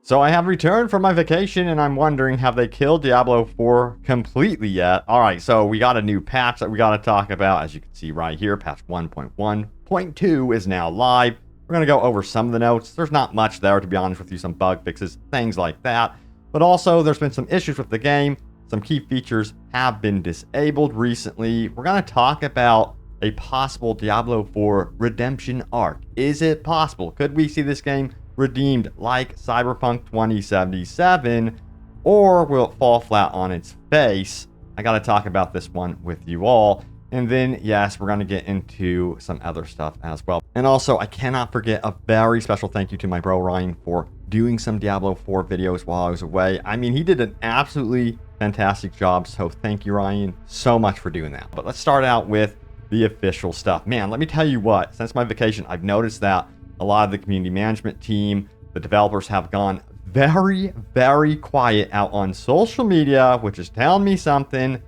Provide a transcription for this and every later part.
So I have returned from my vacation and I'm wondering, have they killed Diablo 4 completely yet? Alright, so we got a new patch that we got to talk about. As you can see right here, patch 1.1.2 is now live. We're going to go over some of the notes. There's not much there, to be honest with you, some bug fixes, things like that. But also, there's been some issues with the game. Some key features have been disabled recently. We're going to talk about a possible Diablo 4 redemption arc. Is it possible? Could we see this game redeemed like Cyberpunk 2077, or will it fall flat on its face? I got to talk about this one with you all. And then, yes, we're going to get into some other stuff as well. And also, I cannot forget a very special thank you to my bro Ryan for doing some Diablo 4 videos while I was away. I mean, he did an absolutely fantastic job, so thank you, Ryan, so much for doing that. But let's start out with the official stuff. Man, let me tell you what, since my vacation, I've noticed that a lot of the community management team, the developers have gone very, very quiet out on social media, which is telling me something.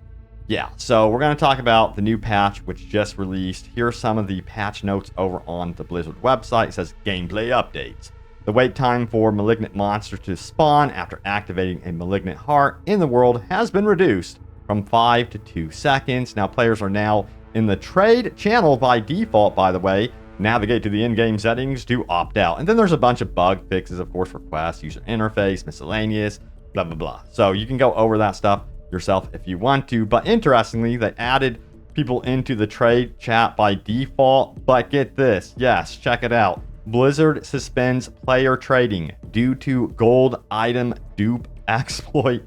Yeah, so we're going to talk about the new patch, which just released. Here are some of the patch notes over on the Blizzard website. It says gameplay updates. The wait time for malignant monsters to spawn after activating a malignant heart in the world has been reduced from 5 to 2 seconds. Now, players are now in the trade channel by default, by the way. Navigate to the in-game settings to opt out. And then there's a bunch of bug fixes, of course, requests, user interface, miscellaneous, blah, blah, blah. So you can go over that stuff yourself if you want to. But interestingly, they added people into the trade chat by default. But get this. Yes, check it out. Blizzard suspends player trading due to gold item dupe exploit.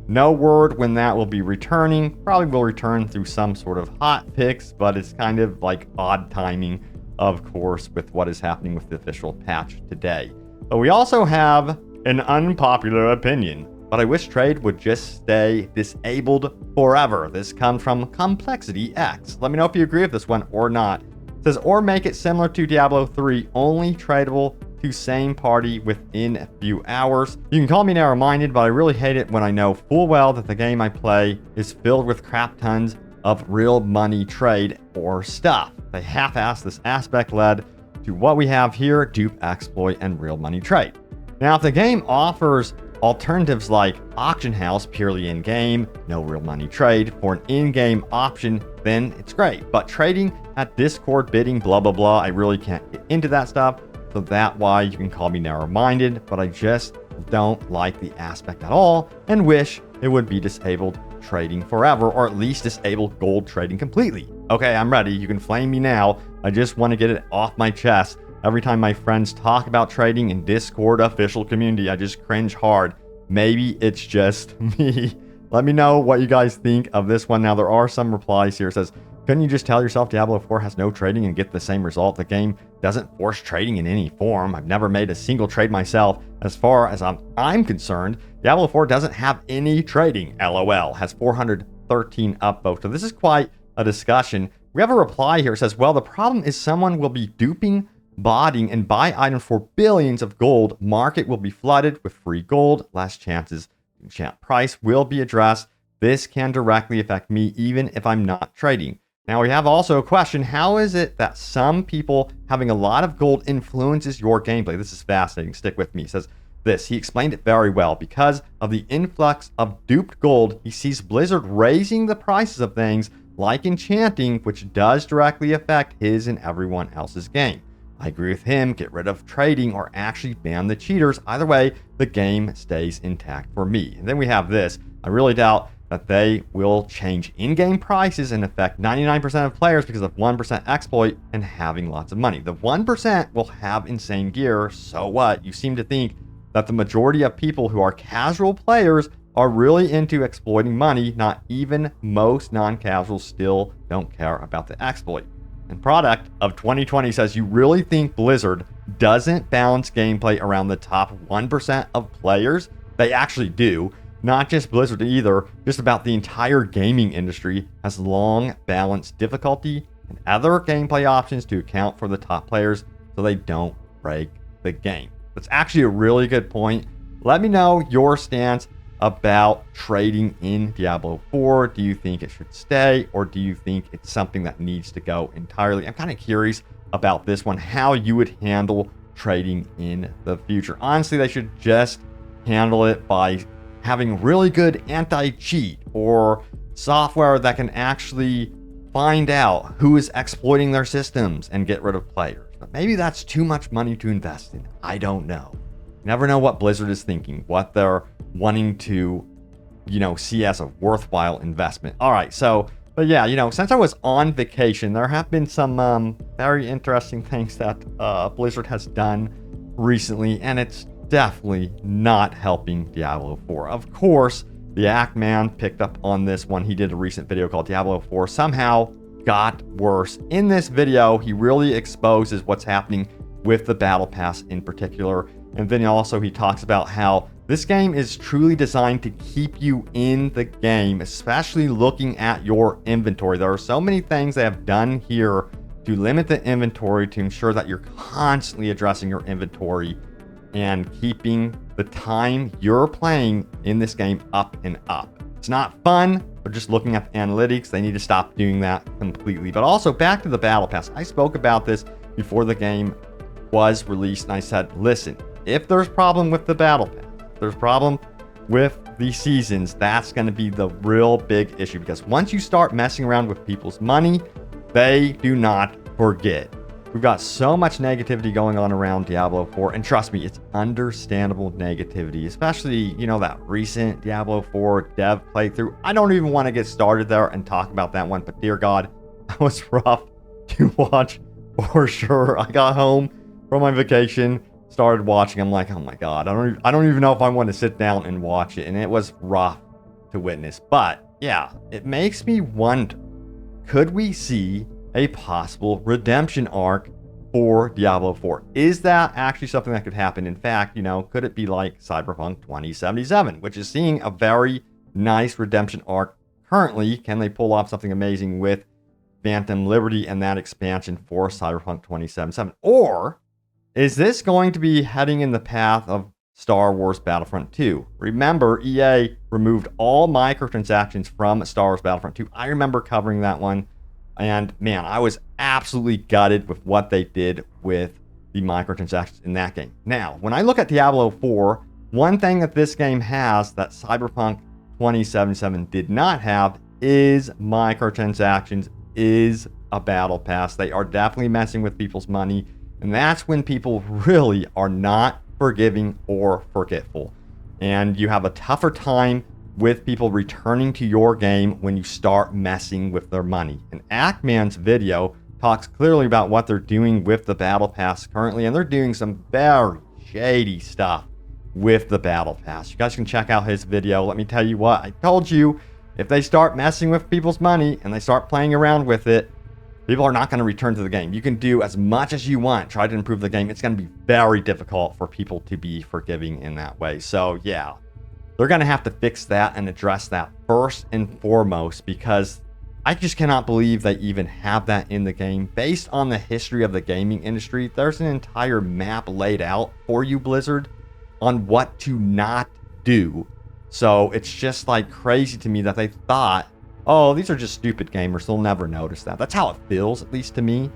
No word when that will be returning. Probably will return through some sort of hot fix, but it's kind of like odd timing, of course, with what is happening with the official patch today. But we also have an unpopular opinion, but I wish trade would just stay disabled forever. This comes from Complexity X. Let me know if you agree with this one or not. It says, or make it similar to Diablo 3, only tradable to same party within a few hours. You can call me narrow-minded, but I really hate it when I know full well that the game I play is filled with crap tons of real money trade or stuff. They half-assed this aspect led to what we have here, dupe, exploit, and real money trade. Now, if the game offers alternatives like auction house purely in-game, no real money trade, for an in-game option, then it's great. But trading at Discord, bidding, blah, blah, blah, I really can't get into that stuff. So that's why you can call me narrow-minded, but I just don't like the aspect at all and wish it would be disabled trading forever, or at least disable gold trading completely. Okay, I'm ready. You can flame me now. I just want to get it off my chest. Every time my friends talk about trading in Discord official community, I just cringe hard. Maybe it's just me. Let me know what you guys think of this one. Now, there are some replies here. It says, couldn't you just tell yourself Diablo 4 has no trading and get the same result? The game doesn't force trading in any form. I've never made a single trade myself. As far as I'm concerned, Diablo 4 doesn't have any trading. LOL. Has 413 upvotes. So this is quite a discussion. We have a reply here. It says, well, the problem is someone will be duping, botting, and buy items for billions of gold. Market will be flooded with free gold. Last chances. Enchant price will be addressed. This can directly affect me even if I'm not trading. Now, we have also a question. How is it that some people having a lot of gold influences your gameplay? This is fascinating. Stick with me. He says this. He explained it very well. Because of the influx of duped gold, he sees Blizzard raising the prices of things like enchanting, which does directly affect his and everyone else's game. I agree with him. Get rid of trading or actually ban the cheaters. Either way, the game stays intact for me. And then we have this. I really doubt that they will change in-game prices and affect 99% of players because of 1% exploit and having lots of money. The 1% will have insane gear, so what? You seem to think that the majority of people who are casual players are really into exploiting money. Not even most non-casuals still don't care about the exploit. And Product of 2020 says, you really think Blizzard doesn't balance gameplay around the top 1% of players? They actually do. Not just Blizzard either, just about the entire gaming industry has long balanced difficulty and other gameplay options to account for the top players so they don't break the game. That's actually a really good point. Let me know your stance about trading in Diablo 4. Do you think it should stay, or do you think it's something that needs to go entirely? I'm kind of curious about this one, how you would handle trading in the future. Honestly, they should just handle it by having really good anti-cheat or software that can actually find out who is exploiting their systems and get rid of players. But maybe that's too much money to invest in. I don't know. You never know what Blizzard is thinking, what they're wanting to, see as a worthwhile investment. All right, but yeah, since I was on vacation, there have been some very interesting things that Blizzard has done recently, and it's definitely not helping Diablo 4. Of course, the Act Man picked up on this one. He did a recent video called Diablo 4 somehow got worse. In this video, he really exposes what's happening with the Battle Pass in particular. And then also he talks about how this game is truly designed to keep you in the game, especially looking at your inventory. There are so many things they have done here to limit the inventory to ensure that you're constantly addressing your inventory and keeping the time you're playing in this game up and up. It's not fun, but just looking at the analytics, they need to stop doing that completely. But also back to the Battle Pass. I spoke about this before the game was released, and I said, listen, if there's a problem with the Battle Pass, there's a problem with the seasons, that's going to be the real big issue, because once you start messing around with people's money, they do not forget. We've got so much negativity going on around Diablo 4, and trust me, it's understandable negativity, especially, that recent Diablo 4 dev playthrough. I don't even want to get started there and talk about that one, but dear God, that was rough to watch for sure. I got home from my vacation, started watching. I'm like, oh my God, I don't even know if I want to sit down and watch it, and it was rough to witness. But yeah, it makes me wonder, could we see a possible redemption arc for Diablo 4? Is that actually something that could happen? In fact, could it be like Cyberpunk 2077, which is seeing a very nice redemption arc currently? Can they pull off something amazing with Phantom Liberty and that expansion for Cyberpunk 2077? Or is this going to be heading in the path of Star Wars Battlefront 2? Remember, EA removed all microtransactions from Star Wars Battlefront 2. I remember covering that one. And man, I was absolutely gutted with what they did with the microtransactions in that game. Now, when I look at Diablo 4, one thing that this game has that Cyberpunk 2077 did not have is microtransactions, is a battle pass. They are definitely messing with people's money, and that's when people really are not forgiving or forgetful. And you have a tougher time with people returning to your game when you start messing with their money. And Act Man's video talks clearly about what they're doing with the Battle Pass currently, and they're doing some very shady stuff with the Battle Pass. You guys can check out his video. Let me tell you what, I told you, if they start messing with people's money and they start playing around with it, people are not going to return to the game. You can do as much as you want, try to improve the game. It's going to be very difficult for people to be forgiving in that way. So yeah, they're going to have to fix that and address that first and foremost, because I just cannot believe they even have that in the game. Based on the history of the gaming industry, there's an entire map laid out for you, Blizzard, on what to not do. So it's just like crazy to me that they thought, oh, these are just stupid gamers, they'll never notice that. That's how it feels, at least to me.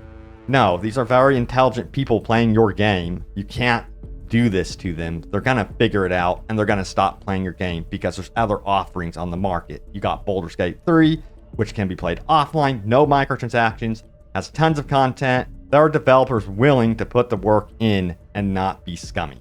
No, these are very intelligent people playing your game. You can't do this to them. They're gonna figure it out, and they're gonna stop playing your game because there's other offerings on the market. You got Baldur's Gate 3, which can be played offline, no microtransactions, has tons of content. There are developers willing to put the work in and not be scummy.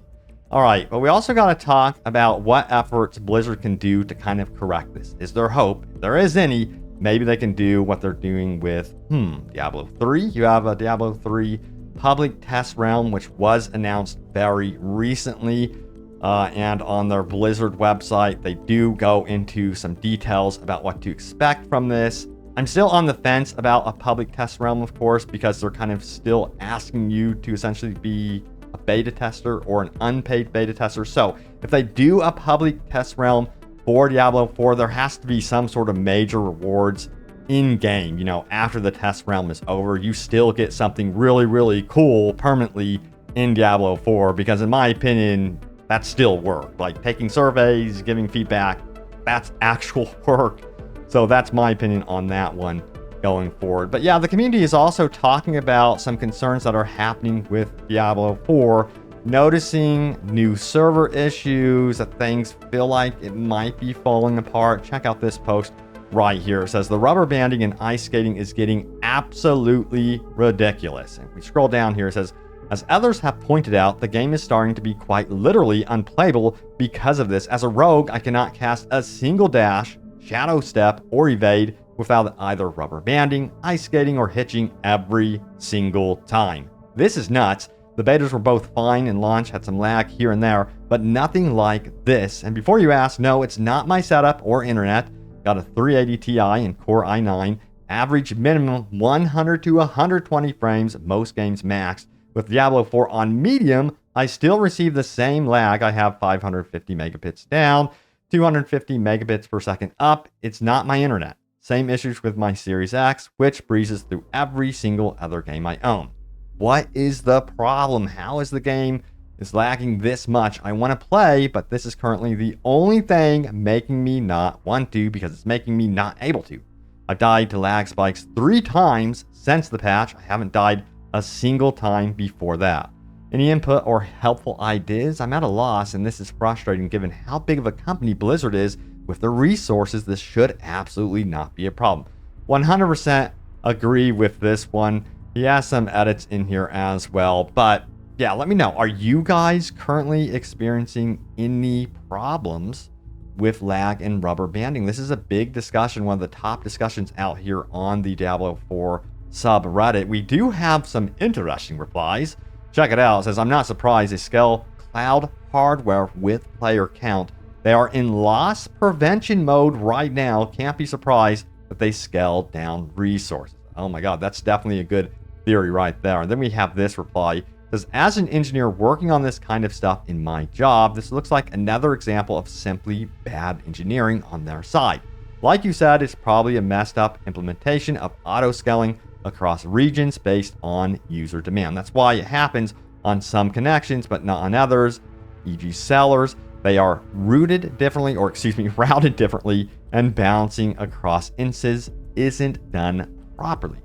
All right, but we also got to talk about what efforts Blizzard can do to kind of correct this. Is there hope? If there is any, maybe they can do what they're doing with Diablo 3. You have a Diablo 3 public test realm, which was announced very recently, and on their Blizzard website, they do go into some details about what to expect from this. I'm still on the fence about a public test realm, of course, because they're kind of still asking you to essentially be a beta tester or an unpaid beta tester. So if they do a public test realm for Diablo 4, there has to be some sort of major rewards in game. After the test realm is over, you still get something really, really cool permanently in Diablo 4, because in my opinion, that's still work. Like taking surveys, giving feedback, that's actual work. So that's my opinion on that one going forward. But yeah, the community is also talking about some concerns that are happening with Diablo 4. noticing new server issues, that things feel like it might be falling apart. Check out this post right here. It says the rubber banding and ice skating is getting absolutely ridiculous. And we scroll down here, it says, as others have pointed out, the game is starting to be quite literally unplayable because of this. As a rogue, I cannot cast a single dash, shadow step, or evade without either rubber banding, ice skating, or hitching every single time. This is nuts. The betas were both fine and launch had some lag here and there, but nothing like this. And before you ask, no, it's not my setup or internet. Got a 380 Ti and Core i9, average minimum 100 to 120 frames, most games maxed. With Diablo 4 on medium, I still receive the same lag. I have 550 megabits down, 250 megabits per second up. It's not my internet. Same issues with my Series X, which breezes through every single other game I own. What is the problem? How is the game is lagging this much? I want to play, but this is currently the only thing making me not want to because it's making me not able to. I've died to lag spikes 3 times since the patch. I haven't died a single time before that. Any input or helpful ideas? I'm at a loss, and this is frustrating given how big of a company Blizzard is with the resources. This should absolutely not be a problem. 100% agree with this one. He has some edits in here as well, but yeah, let me know. Are you guys currently experiencing any problems with lag and rubber banding? This is a big discussion, one of the top discussions out here on the Diablo 4 subreddit. We do have some interesting replies. Check it out. It says, I'm not surprised they scale cloud hardware with player count. They are in loss prevention mode right now. Can't be surprised that they scale down resources. Oh my God, that's definitely a good theory right there. And then we have this reply. It says, as an engineer working on this kind of stuff in my job, this looks like another example of simply bad engineering on their side. Like you said, it's probably a messed up implementation of auto-scaling across regions based on user demand. That's why it happens on some connections, but not on others, e.g. sellers. They are routed differently, routed differently, and balancing across instances isn't done properly.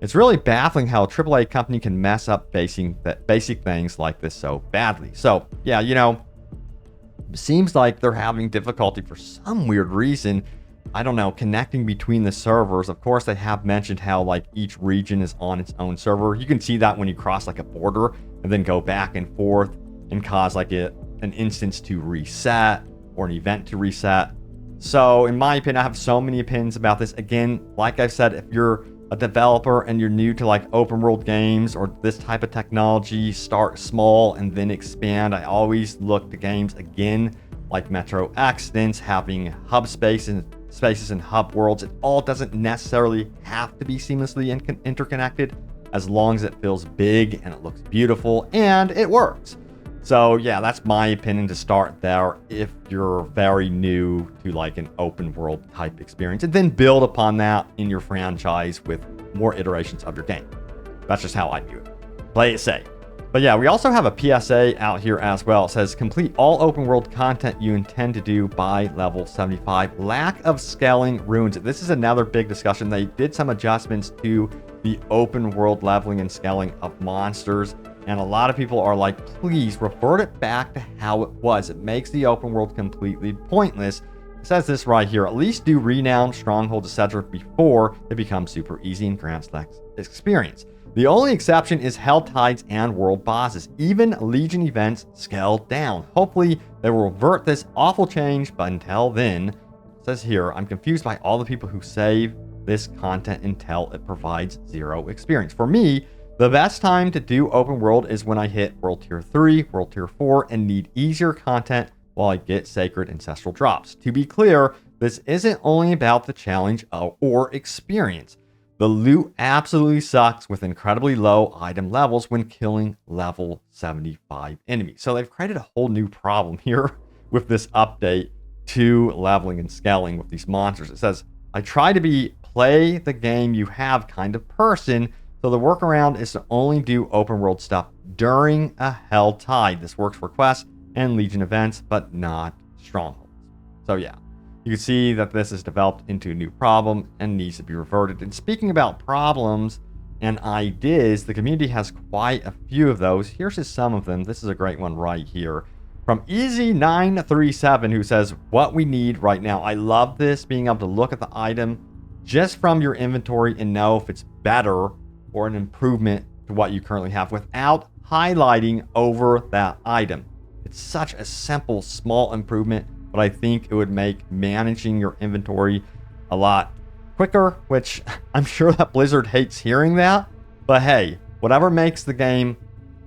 It's really baffling how a AAA company can mess up basic things like this so badly. So, yeah, it seems like they're having difficulty for some weird reason. I don't know, connecting between the servers. Of course, they have mentioned how like each region is on its own server. You can see that when you cross like a border and then go back and forth and cause like an instance to reset or an event to reset. So in my opinion, I have so many opinions about this. Again, like I've said, if you're a developer and you're new to like open world games or this type of technology, start small and then expand. I always look to games again like Metro Exodus having hub spaces and hub worlds. It all doesn't necessarily have to be seamlessly interconnected as long as it feels big and it looks beautiful and it works. So yeah, that's my opinion to start there if you're very new to like an open world type experience, and then build upon that in your franchise with more iterations of your game. That's just how I view it. Play it safe. But yeah, we also have a PSA out here as well. It says, complete all open world content you intend to do by level 75. Lack of scaling ruins it. This is another big discussion. They did some adjustments to the open world leveling and scaling of monsters. And a lot of people are like, please revert it back to how it was. It makes the open world completely pointless. It says this right here, at least do renown, strongholds, etc. before it becomes super easy and grants less experience. The only exception is Hell Tides and World Bosses. Even Legion events scaled down. Hopefully they will revert this awful change, but until then, it says here, I'm confused by all the people who save this content until it provides zero experience. For me, the best time to do open world is when I hit World Tier 3, World Tier 4, and need easier content while I get Sacred Ancestral drops. To be clear, this isn't only about the challenge or experience. The loot absolutely sucks with incredibly low item levels when killing level 75 enemies. So they've created a whole new problem here with this update to leveling and scaling with these monsters. It says, I try to be play the game you have kind of person, so the workaround is to only do open world stuff during a Hell Tide. This works for quests and Legion events, but not strongholds. So yeah, you can see that this is developed into a new problem and needs to be reverted. And speaking about problems, and ideas. The community has quite a few of those. Here's just some of them. This is a great one right here. From Easy937, who says, what we need right now. I love this, being able to look at the item just from your inventory and know if it's better or an improvement to what you currently have without highlighting over that item. It's such a simple, small improvement, but I think it would make managing your inventory a lot quicker, which I'm sure that Blizzard hates hearing that. But hey, whatever makes the game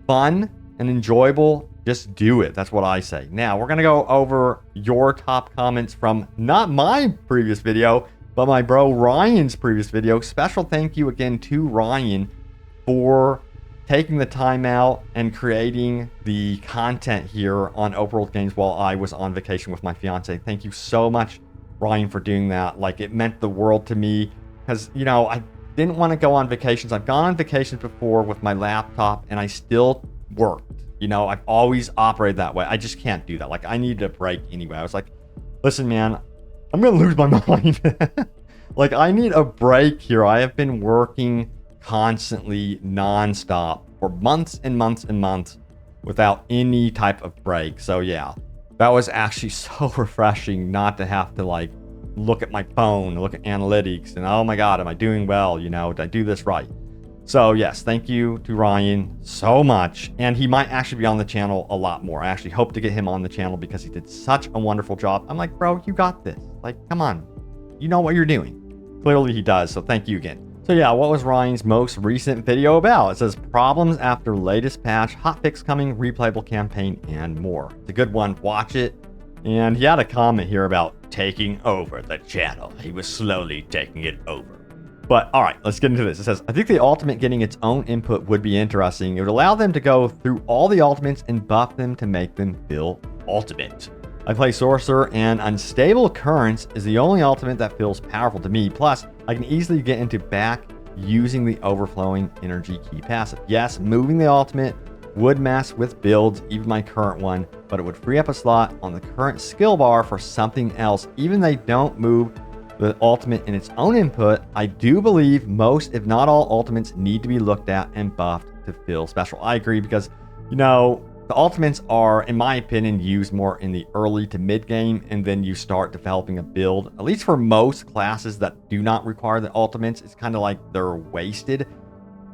fun and enjoyable, just do it. That's what I say. Now, we're going to go over your top comments from not my previous video, but my bro Ryan's previous video. Special thank you again to Ryan for taking the time out and creating the content here on Overworld Games while I was on vacation with my fiance. Thank you so much, Ryan, for doing that. Like, it meant the world to me because, you know, I didn't want to go on vacations. I've gone on vacations before with my laptop and I still worked. You know, I've always operated that way. I just can't do that. Like, I needed a break anyway. I was like, listen, man, I'm going to lose my mind. Like, I need a break here. I have been working constantly, nonstop for months and months and months without any type of break. So, yeah, that was actually so refreshing not to have to, like, look at my phone, look at analytics, and oh my God, am I doing well? You know, did I do this right? So yes, thank you to Ryan so much. And he might actually be on the channel a lot more. I actually hope to get him on the channel because he did such a wonderful job. I'm like, bro, you got this. Like, come on. You know what you're doing. Clearly he does. So thank you again. So yeah, what was Ryan's most recent video about? It says problems after latest patch, hotfix coming, replayable campaign, and more. It's a good one. Watch it. And he had a comment here about taking over the channel. He was slowly taking it over. But all right, let's get into this. It says, I think the ultimate getting its own input would be interesting. It would allow them to go through all the ultimates and buff them to make them feel ultimate. I play Sorcerer, and Unstable Currents is the only ultimate that feels powerful to me. Plus, I can easily get into back using the overflowing energy key passive. Yes, moving the ultimate would mess with builds, even my current one, but it would free up a slot on the current skill bar for something else. Even they don't move the ultimate in its own input, I do believe most, if not all, ultimates need to be looked at and buffed to feel special. I agree because, you know, the ultimates are, in my opinion, used more in the early to mid game, and then you start developing a build. At least for most classes that do not require the ultimates, it's kind of like they're wasted.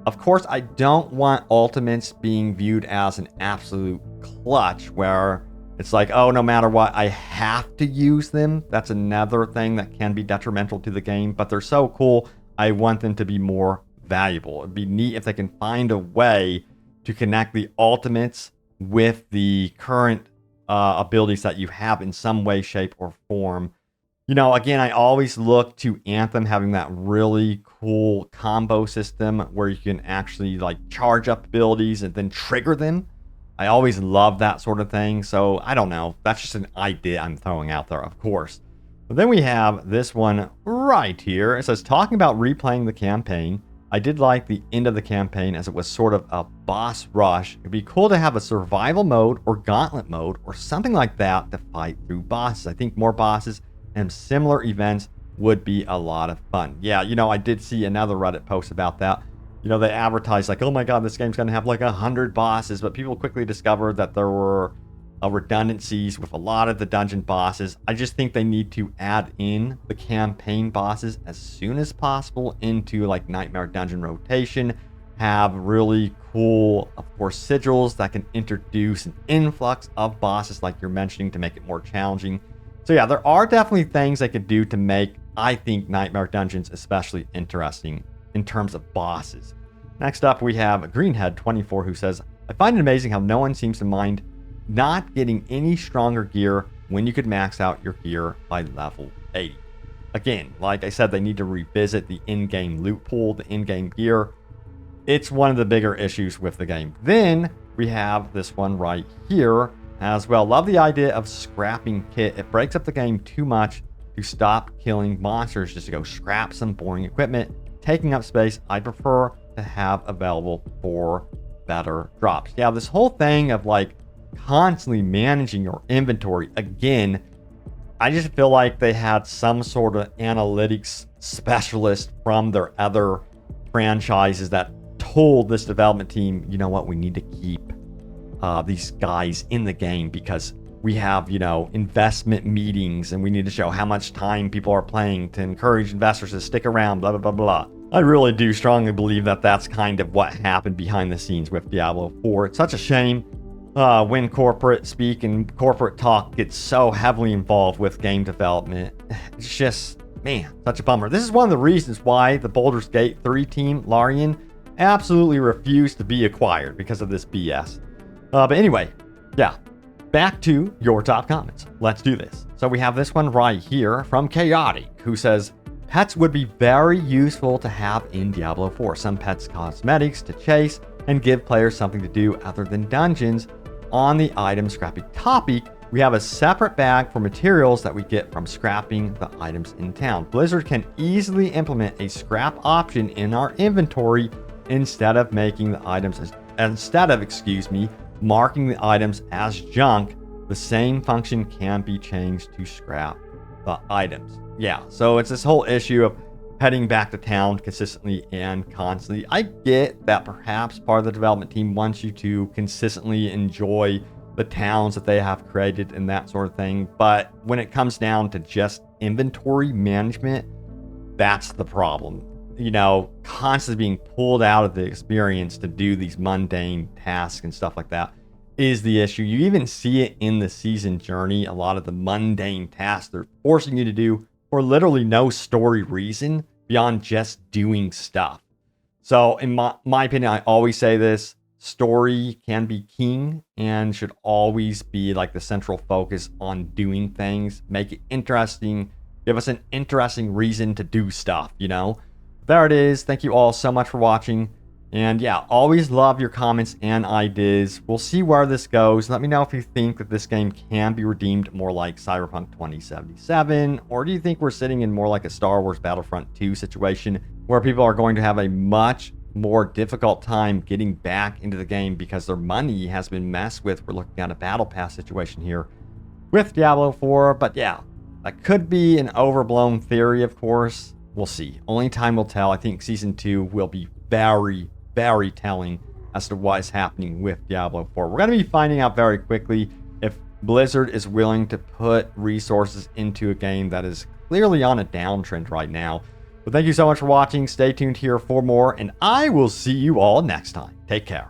Of course, I don't want ultimates being viewed as an absolute clutch where it's like, oh, no matter what, I have to use them. That's another thing that can be detrimental to the game, but they're so cool. I want them to be more valuable. It'd be neat if they can find a way to connect the ultimates with the current abilities that you have in some way, shape, or form. You know, again, I always look to Anthem having that really cool combo system where you can actually like charge up abilities and then trigger them. I always love that sort of thing. So I don't know. That's just an idea I'm throwing out there, of course. But then we have this one right here. It says, talking about replaying the campaign. I did like the end of the campaign as it was sort of a boss rush. It'd be cool to have a survival mode or gauntlet mode or something like that to fight through bosses. I think more bosses and similar events would be a lot of fun. Yeah, you know, I did see another Reddit post about that. You know, they advertised like, oh my God, this game's going to have like 100 bosses, but people quickly discovered that there were redundancies with a lot of the dungeon bosses. I just think they need to add in the campaign bosses as soon as possible into like Nightmare Dungeon rotation, have really cool, of course, sigils that can introduce an influx of bosses like you're mentioning to make it more challenging. So yeah, there are definitely things they could do to make, I think, Nightmare Dungeons especially interesting in terms of bosses. Next up, we have Greenhead24, who says, I find it amazing how no one seems to mind not getting any stronger gear when you could max out your gear by level 80. Again, like I said, they need to revisit the in-game loot pool, the in-game gear. It's one of the bigger issues with the game. Then we have this one right here as well. Love the idea of scrapping kit. It breaks up the game too much to stop killing monsters just to go scrap some boring equipment, taking up space. I prefer to have available for better drops. Yeah, this whole thing of like constantly managing your inventory, again, I just feel like they had some sort of analytics specialist from their other franchises that told this development team, you know what, we need to keep these guys in the game because we have, investment meetings and we need to show how much time people are playing to encourage investors to stick around, blah, blah, blah, blah. I really do strongly believe that that's kind of what happened behind the scenes with Diablo 4. It's such a shame when corporate speak and corporate talk gets so heavily involved with game development. It's just, man, such a bummer. This is one of the reasons why the Baldur's Gate 3 team, Larian, absolutely refused to be acquired because of this BS. But anyway, yeah, back to your top comments. Let's do this. So we have this one right here from Chaotic, who says, pets would be very useful to have in Diablo 4. Some pets cosmetics to chase and give players something to do other than dungeons. On the item scrapping topic, we have a separate bag for materials that we get from scrapping the items in town. Blizzard can easily implement a scrap option in our inventory instead of marking the items as junk. The same function can be changed to scrap the items. Yeah, so it's this whole issue of heading back to town consistently and constantly. I get that perhaps part of the development team wants you to consistently enjoy the towns that they have created and that sort of thing, but when it comes down to just inventory management, that's the problem. Constantly being pulled out of the experience to do these mundane tasks and stuff like that is the issue. You even see it in the season journey. A lot of the mundane tasks they're forcing you to do for literally no story reason beyond just doing stuff. So in my opinion, I always say this, story can be king and should always be like the central focus on doing things. Make it interesting. Give us an interesting reason to do stuff, There it is. Thank you all so much for watching. And yeah, always love your comments and ideas. We'll see where this goes. Let me know if you think that this game can be redeemed more like Cyberpunk 2077, or do you think we're sitting in more like a Star Wars Battlefront 2 situation where people are going to have a much more difficult time getting back into the game because their money has been messed with. We're looking at a battle pass situation here with Diablo 4, but yeah, that could be an overblown theory, of course. We'll see. Only time will tell. I think Season 2 will be very, very telling as to what is happening with Diablo 4. We're going to be finding out very quickly if Blizzard is willing to put resources into a game that is clearly on a downtrend right now. But thank you so much for watching. Stay tuned here for more, and I will see you all next time. Take care.